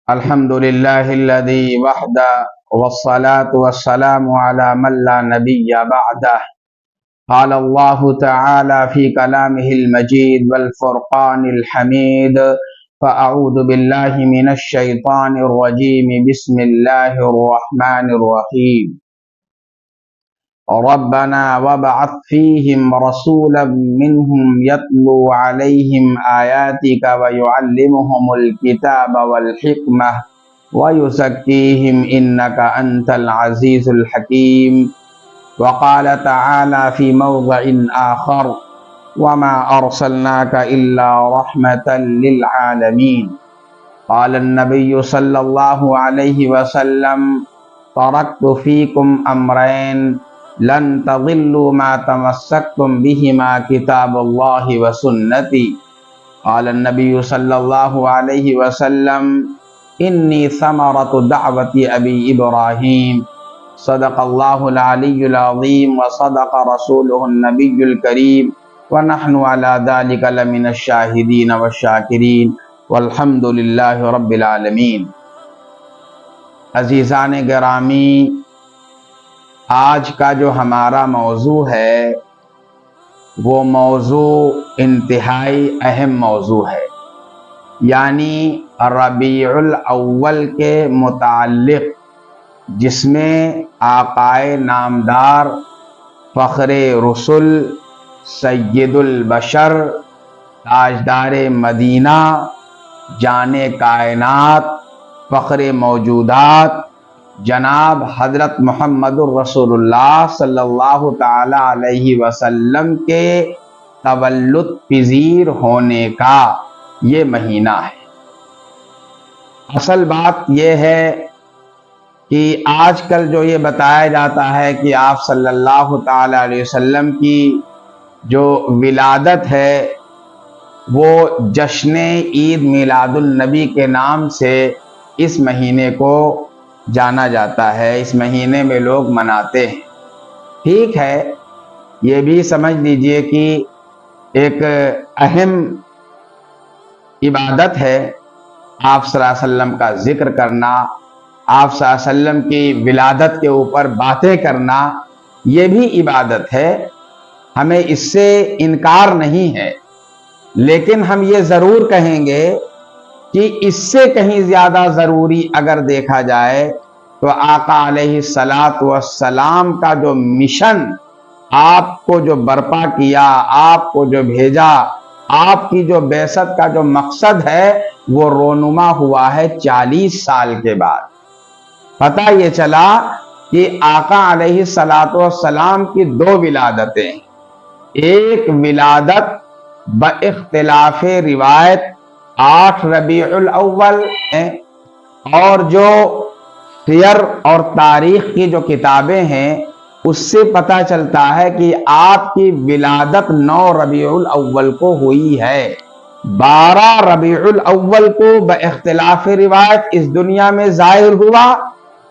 الحمد لله الذي وحده والصلاة والسلام على من لا نبي بعده. قال الله تعالى في كلامه المجيد والفرقان الحميد: فأعوذ بالله من الشيطان الرجيم بسم الله الرحمن الرحيم. ربنا وابعث فيهم رسولا منهم يتلو عليهم آياتك ويعلمهم الكتاب والحكمة ويزكيهم إنك أنت العزيز الحكيم. وقال تعالى في موضع آخر: وما أرسلناك إلا رحمة للعالمين. قال النبي صلى الله عليه وسلم: تركت فيكم أمرين لن تضلوا ما تمسكتم بهما كتاب الله وسنتي. قال النبي صلى الله عليه وسلم: إني ثمرة دعوة أبي إبراهيم. صدق الله العلي العظيم وصدق رسوله النبي الكريم ونحن على ذلك لمن الشاهدين والشاکرین والحمد للہ رب العالمین۔ عزیزان گرامی، آج کا جو ہمارا موضوع ہے وہ موضوع انتہائی اہم موضوع ہے، یعنی ربیع الاول کے متعلق، جس میں آقائے نامدار فخر رسل سید البشر تاجدار مدینہ جان کائنات فخر موجودات جناب حضرت محمد الرسول اللہ صلی اللہ تعالی علیہ وسلم کے تولد پذیر ہونے کا یہ مہینہ ہے۔ اصل بات یہ ہے کہ آج کل جو یہ بتایا جاتا ہے کہ آپ صلی اللہ تعالی علیہ وسلم کی جو ولادت ہے وہ جشن عید میلاد النبی کے نام سے اس مہینے کو جانا جاتا ہے، اس مہینے میں لوگ مناتے ہیں۔ ٹھیک ہے، یہ بھی سمجھ لیجئے کہ ایک اہم عبادت ہے آپ صلی اللہ علیہ وسلم کا ذکر کرنا، آپ صلی اللہ علیہ وسلم کی ولادت کے اوپر باتیں کرنا، یہ بھی عبادت ہے، ہمیں اس سے انکار نہیں ہے۔ لیکن ہم یہ ضرور کہیں گے کہ اس سے کہیں زیادہ ضروری اگر دیکھا جائے تو آقا علیہ السلام کا جو مشن آپ کو جو برپا کیا، آپ کو جو بھیجا، آپ کی جو بعثت کا جو مقصد ہے وہ رونما ہوا ہے 40 سال کے بعد۔ پتہ یہ چلا کہ آقا علیہ السلام کی 2 ولادتیں، ایک ولادت باختلاف روایت 8 ربیع الاول ہے، اور جو سیر اور تاریخ کی جو کتابیں ہیں اس سے پتہ چلتا ہے کہ آپ کی ولادت 9 ربیع الاول کو ہوئی ہے۔ 12 ربیع الاول کو باختلاف روایت اس دنیا میں ظاہر ہوا،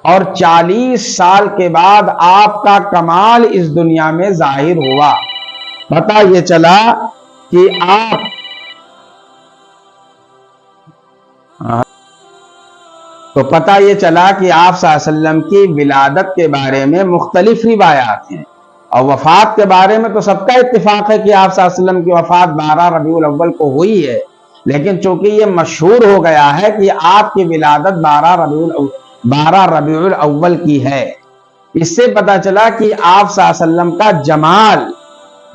اور 40 سال کے بعد آپ کا کمال اس دنیا میں ظاہر ہوا۔ پتہ یہ چلا کہ آپ صلی اللہ علیہ وسلم کی ولادت کے بارے میں مختلف روایات ہیں، اور وفات کے بارے میں تو سب کا اتفاق ہے کہ آپ صلی اللہ علیہ وسلم کی وفات 12 ربیع الاول کو ہوئی ہے، لیکن چونکہ یہ مشہور ہو گیا ہے کہ آپ کی ولادت 12 ربیع الاول کی ہے، اس سے پتہ چلا کہ آپ صلی اللہ علیہ وسلم کا جمال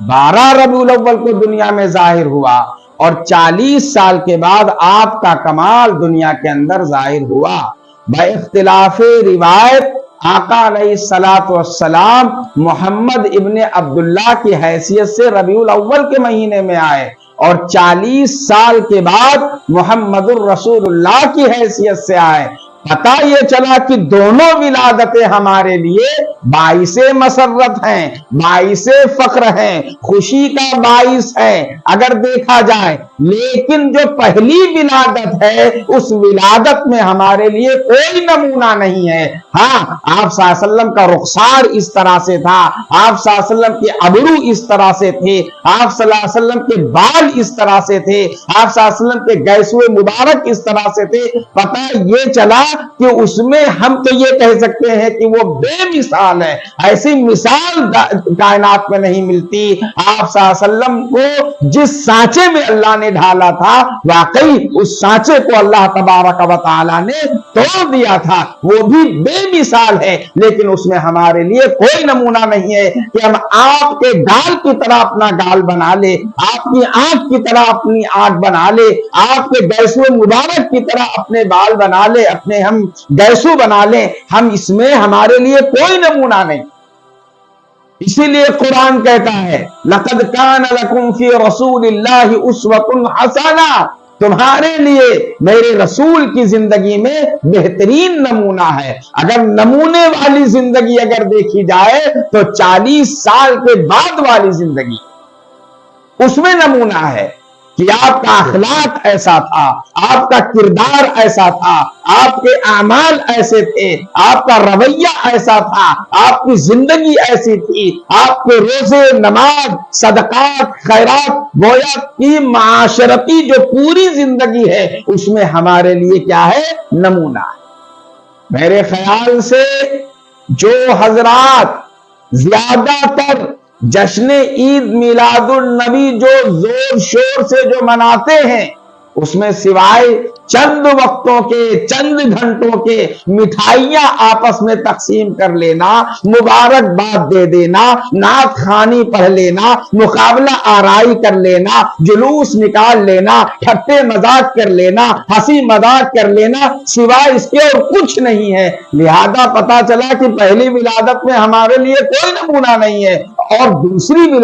12 ربیع الاول کو دنیا میں ظاہر ہوا، اور 40 سال کے بعد آپ کا کمال دنیا کے اندر ظاہر ہوا۔ باختلاف روایت آقا علیہ السلام محمد ابن عبداللہ کی حیثیت سے ربیع الاول کے مہینے میں آئے، اور 40 سال کے بعد محمد الرسول اللہ کی حیثیت سے آئے۔ پتہ یہ چلا کہ دونوں ولادتیں ہمارے لیے باعث مسرت ہیں، باعث فخر ہیں، خوشی کا باعث ہے اگر دیکھا جائے، لیکن جو پہلی ولادت ہے اس ولادت میں ہمارے لیے کوئی نمونہ نہیں ہے۔ ہاں، آپ صلی اللہ علیہ وسلم کا رخسار اس طرح سے تھا، آپ صلی اللہ علیہ وسلم کے ابرو اس طرح سے تھے، آپ صلی اللہ علیہ وسلم کے بال اس طرح سے تھے، آپ صلی اللہ علیہ وسلم کے گیسوئے مبارک اس طرح سے تھے۔ پتہ یہ چلا کہ اس میں ہم تو یہ کہہ سکتے ہیں کہ وہ بے مثال ہے، ایسی مثال کائنات میں نہیں ملتی۔ آپ صلی اللہ علیہ وسلم کو جس سانچے میں اللہ نے ڈھالا تھا، واقعی اس سانچے کو اللہ تبارک و تعالی نے توڑ دیا تھا، وہ بھی بے مثال ہے، لیکن اس میں ہمارے لیے کوئی نمونہ نہیں ہے کہ ہم آپ کے گال کی طرح اپنا گال بنا لے، آپ کی آنکھ کی طرح اپنی آنکھ بنا لے، آپ کے گیسو مبارک کی طرح اپنے بال بنا لے، اپنے ہم گیسو بنا لیں، ہم اس میں ہمارے لیے کوئی نمونہ نہیں۔ اسی لیے قرآن کہتا ہے لَقَدْ كَانَ لَكُمْ فِي رَسُولِ اللَّهِ أُسْوَةٌ حَسَنَةٌ، تمہارے لیے میرے رسول کی زندگی میں بہترین نمونہ ہے۔ اگر نمونے والی زندگی اگر دیکھی جائے تو 40 سال کے بعد والی زندگی، اس میں نمونہ ہے کہ آپ کا اخلاق ایسا تھا، آپ کا کردار ایسا تھا، آپ کے اعمال ایسے تھے، آپ کا رویہ ایسا تھا، آپ کی زندگی ایسی تھی، آپ کے روزے، نماز، صدقات، خیرات، گویا کی معاشرتی جو پوری زندگی ہے اس میں ہمارے لیے کیا ہے؟ نمونہ ہے۔ میرے خیال سے جو حضرات زیادہ تر جشن عید میلاد النبی جو زور شور سے جو مناتے ہیں، اس میں سوائے چند وقتوں کے، چند گھنٹوں کے مٹھائیاں آپس میں تقسیم کر لینا، مبارکباد دے دینا، نعت خوانی پڑھ لینا، مقابلہ آرائی کر لینا، جلوس نکال لینا، ٹھٹے مذاق کر لینا، ہنسی مذاق کر لینا، سوائے اس کے اور کچھ نہیں ہے۔ لہذا پتا چلا کہ پہلی ولادت میں ہمارے لیے کوئی نمونہ نہیں ہے، اور دوسری ولادت